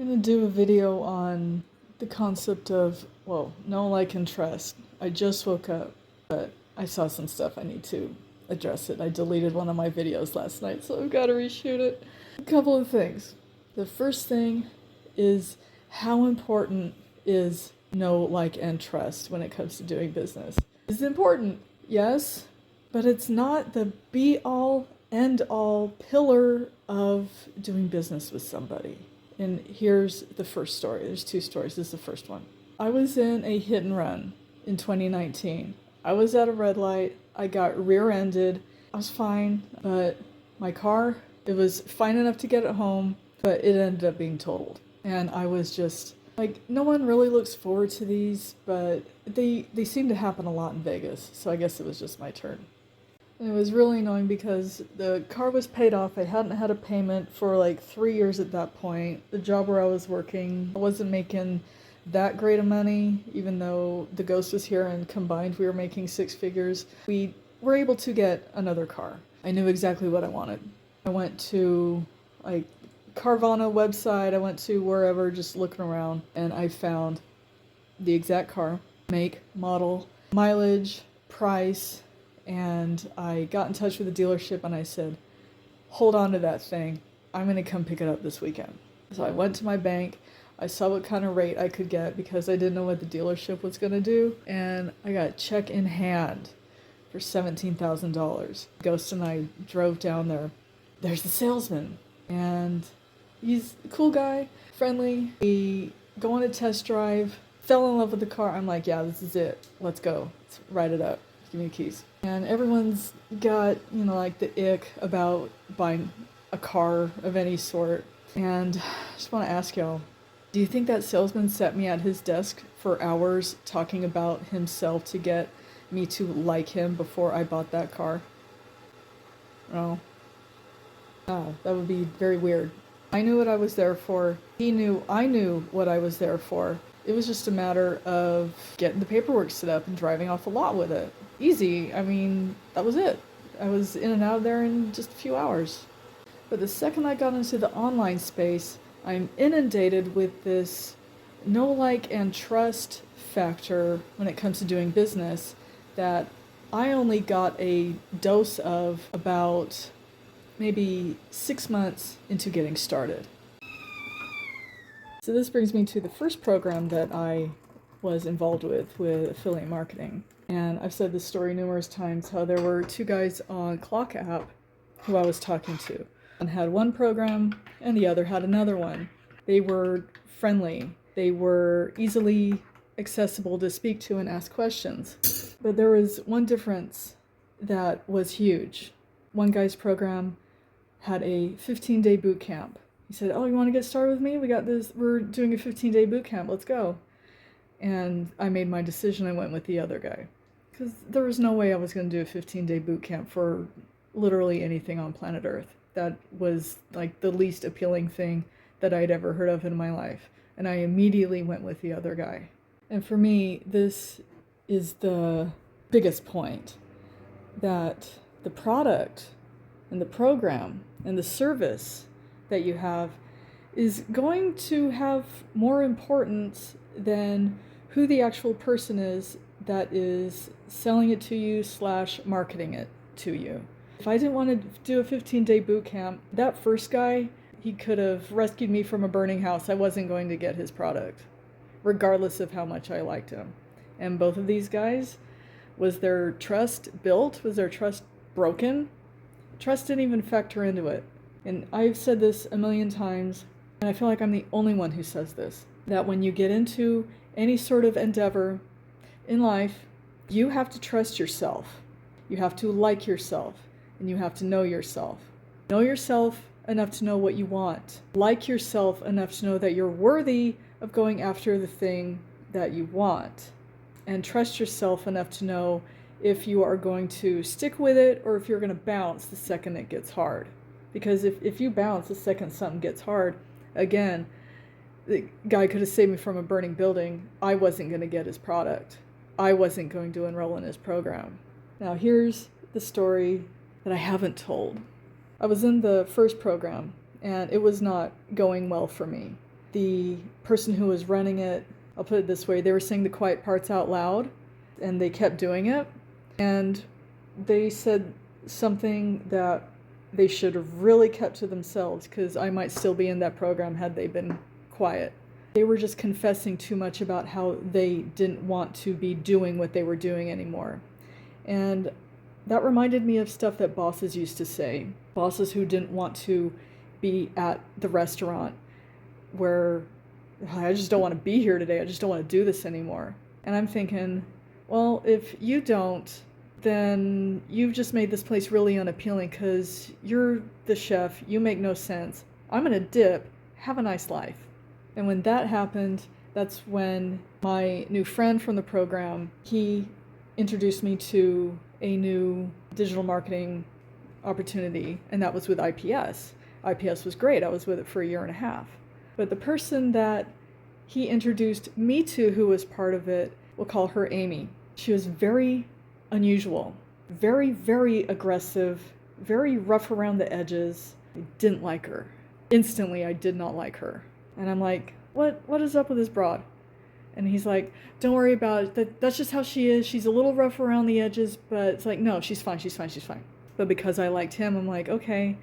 I'm gonna do a video on the concept of, well, know, like, and trust. I just woke up, but I saw some stuff I need to address it. I deleted one of my videos last night, so I've got to reshoot it. A couple of things. The first thing is how important is know, like, and trust when it comes to doing business. It's important, yes, but it's not the be-all, end-all pillar of doing business with somebody. And here's the first story. There's two stories. This is the first one. I was in a hit and run in 2019. I was at a red light. I got rear-ended. I was fine, but my car, it was fine enough to get it home, but it ended up being totaled. And I was just like, no one really looks forward to these, but they seem to happen a lot in Vegas. So I guess it was just my turn. And it was really annoying because the car was paid off. I hadn't had a payment for like 3 years at that point. The job where I was working, I wasn't making that great of money, even though the ghost was here and combined we were making six figures. We were able to get another car. I knew exactly what I wanted. I went to like Carvana website, I went to wherever just looking around, and I found the exact car, make, model, mileage, price, and I got in touch with the dealership and I said, hold on to that thing. I'm going to come pick it up this weekend. So I went to my bank. I saw what kind of rate I could get because I didn't know what the dealership was going to do. And I got a check in hand for $17,000. Ghost and I drove down there. There's the salesman. And he's a cool guy, friendly. We go on a test drive, fell in love with the car. I'm like, yeah, this is it. Let's go. Let's ride it up. Give me the keys. And everyone's got, like the ick about buying a car of any sort. And I just want to ask y'all, do you think that salesman sat me at his desk for hours talking about himself to get me to like him before I bought that car? No. Oh, that would be very weird. I knew what I was there for. He knew I knew what I was there for. It was just a matter of getting the paperwork set up and driving off the lot with it. Easy. I mean, that was it. I was in and out of there in just a few hours. But the second I got into the online space, I'm inundated with this know, like, and trust factor when it comes to doing business that I only got a dose of about maybe 6 months into getting started. So this brings me to the first program that I was involved with affiliate marketing. And I've said this story numerous times, how there were two guys on Clock App who I was talking to. One had one program and the other had another one. They were friendly. They were easily accessible to speak to and ask questions. But there was one difference that was huge. One guy's program had a 15-day boot camp. He said, oh, you want to get started with me? We got this, we're doing a 15-day boot camp, let's go. And I made my decision, I went with the other guy. Because there was no way I was going to do a 15-day boot camp for literally anything on planet Earth. That was like the least appealing thing that I'd ever heard of in my life. And I immediately went with the other guy. And for me, this is the biggest point, that the product and the program and the service that you have is going to have more importance than who the actual person is that is selling it to you / marketing it to you. If I didn't want to do a 15-day boot camp, that first guy, he could have rescued me from a burning house. I wasn't going to get his product, regardless of how much I liked him. And both of these guys, was their trust built? Was their trust broken? Trust didn't even factor into it. And I've said this a million times, and I feel like I'm the only one who says this, that when you get into any sort of endeavor in life, you have to trust yourself. You have to like yourself, and you have to know yourself. Know yourself enough to know what you want. Like yourself enough to know that you're worthy of going after the thing that you want. And trust yourself enough to know if you are going to stick with it or if you're going to bounce the second it gets hard. Because if you bounce the second something gets hard, again, the guy could have saved me from a burning building. I wasn't going to get his product. I wasn't going to enroll in his program. Now here's the story that I haven't told. I was in the first program and it was not going well for me. the person who was running it, I'll put it this way, they were saying the quiet parts out loud, and they kept doing it. And they said something that they should have really kept to themselves, because I might still be in that program had they been quiet. They were just confessing too much about how they didn't want to be doing what they were doing anymore. And that reminded me of stuff that bosses used to say. Bosses who didn't want to be at the restaurant, where I just don't want to be here today. I just don't want to do this anymore. And I'm thinking, well, if you don't, then you've just made this place really unappealing, because you're the chef. You make no sense. I'm going to dip. Have a nice life. And when that happened, that's when my new friend from the program, he introduced me to a new digital marketing opportunity, and that was with IPS. IPS was great. I was with it for 1.5 years. But the person that he introduced me to, who was part of it, we'll call her Amy. She was very unusual, very, very aggressive, very rough around the edges. I didn't like her. Instantly, I did not like her. And I'm like, what is up with this broad? And he's like, don't worry about it. That's just how she is. She's a little rough around the edges, but it's like, no, she's fine. But because I liked him, I'm like, okay,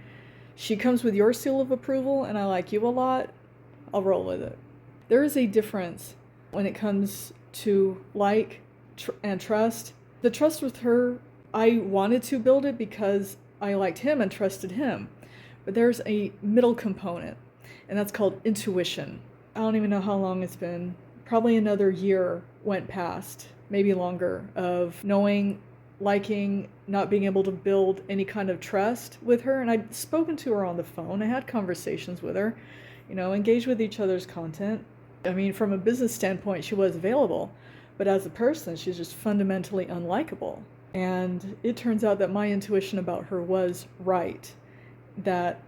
she comes with your seal of approval and I like you a lot, I'll roll with it. There is a difference when it comes to and trust. The trust with her, I wanted to build it because I liked him and trusted him. But there's a middle component, and that's called intuition. I don't even know how long it's been. Probably another year went past, maybe longer, of knowing, liking, not being able to build any kind of trust with her. And I'd spoken to her on the phone. I had conversations with her, engaged with each other's content. I mean, from a business standpoint, she was available. But as a person, she's just fundamentally unlikable. And it turns out that my intuition about her was right. That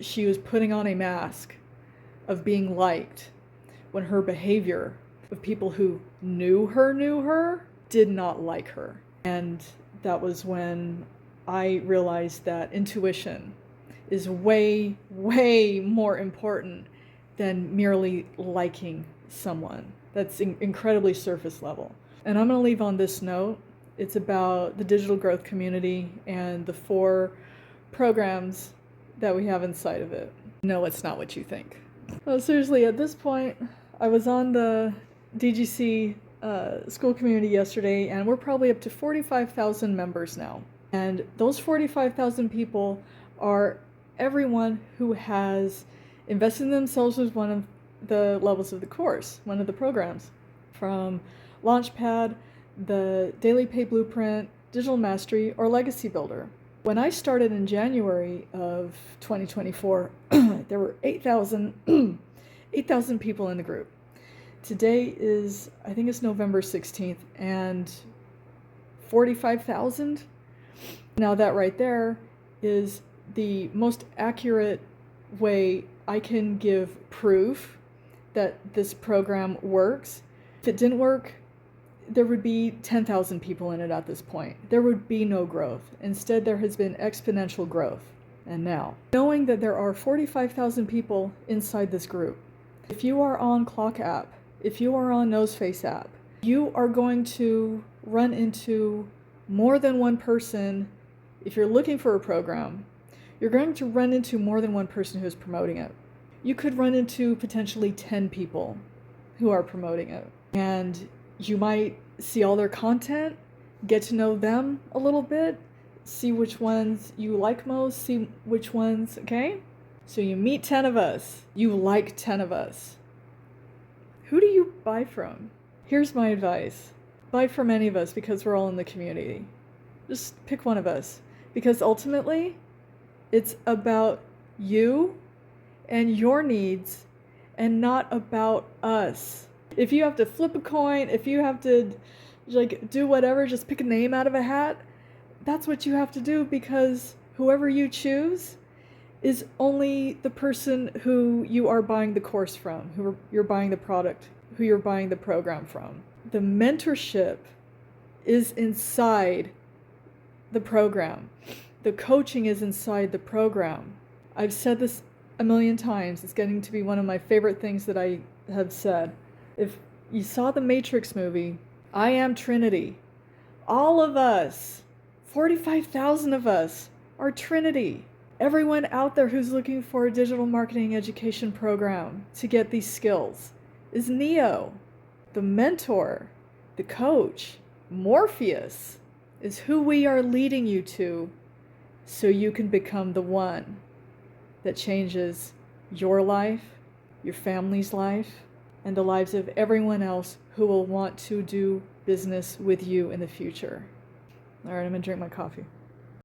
she was putting on a mask of being liked, when her behavior of people who knew her did not like her. And that was when I realized that intuition is way, way more important than merely liking someone. That's incredibly surface level. And I'm going to leave on this note. It's about the digital growth community and the 4 programs that we have inside of it. No, it's not what you think. Oh, seriously, at this point, I was on the DGC school community yesterday, and we're probably up to 45,000 members now. And those 45,000 people are everyone who has invested in themselves with one of the levels of the course, one of the programs, from Launchpad, the Daily Pay Blueprint, Digital Mastery, or Legacy Builder. When I started in January of 2024, there were 8,000 people in the group. Today is, I think it's November 16th, and 45,000? Now that right there is the most accurate way I can give proof that this program works. If it didn't work, there would be 10,000 people in it at this point. There would be no growth. Instead, there has been exponential growth. And now, knowing that there are 45,000 people inside this group, if you are on Clock app, if you are on Noseface app, you are going to run into more than one person. If you're looking for a program, you're going to run into more than one person who's promoting it. You could run into potentially 10 people who are promoting it. And you might see all their content, get to know them a little bit, see which ones you like most, see which ones, okay? So you meet 10 of us. You like 10 of us. Who do you buy from? Here's my advice. Buy from any of us, because we're all in the community. Just pick one of us. Because ultimately, it's about you and your needs, and not about us. If you have to flip a coin, if you have to do whatever, just pick a name out of a hat, that's what you have to do, because whoever you choose is only the person who you are buying the course from, who you're buying the product, who you're buying the program from. The mentorship is inside the program. The coaching is inside the program. I've said this a million times. It's getting to be one of my favorite things that I have said. If you saw the Matrix movie, I am Trinity. All of us, 45,000 of us, are Trinity. Everyone out there who's looking for a digital marketing education program to get these skills is Neo. The mentor, the coach, Morpheus is who we are leading you to so you can become the one that changes your life, your family's life, and the lives of everyone else who will want to do business with you in the future. All right, I'm gonna drink my coffee.